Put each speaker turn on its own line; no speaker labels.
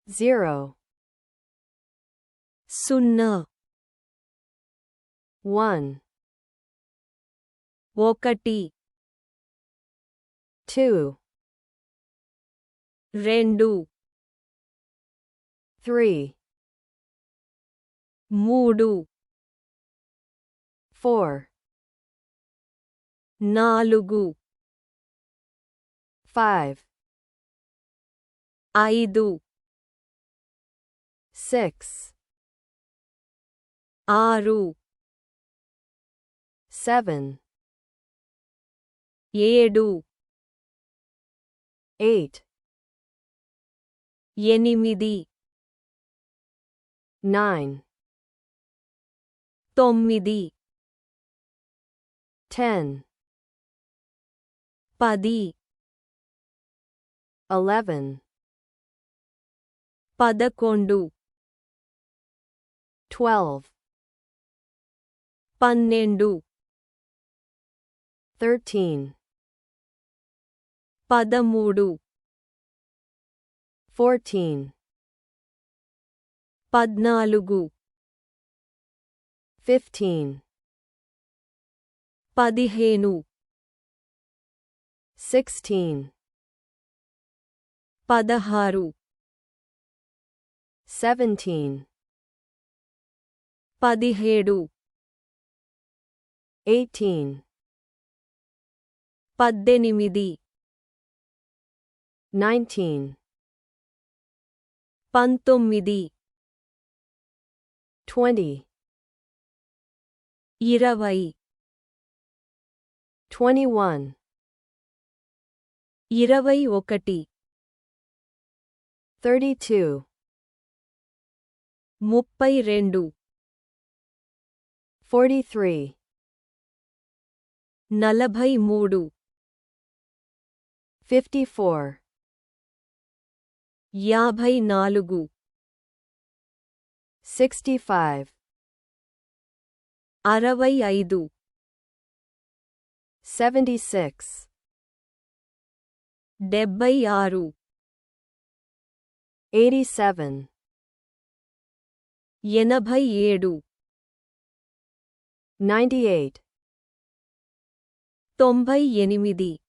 0
0
1
1
2
2
3
3
4
4
5
5
6
6
7
7
8
8
9
9
10
10
11
11
12
12
13
13
14
14
15
15
16
16
17
17
18
18
19
19
20
20
21
21
32
32
43
43
54
54
65
65
76
76
87
87
98
98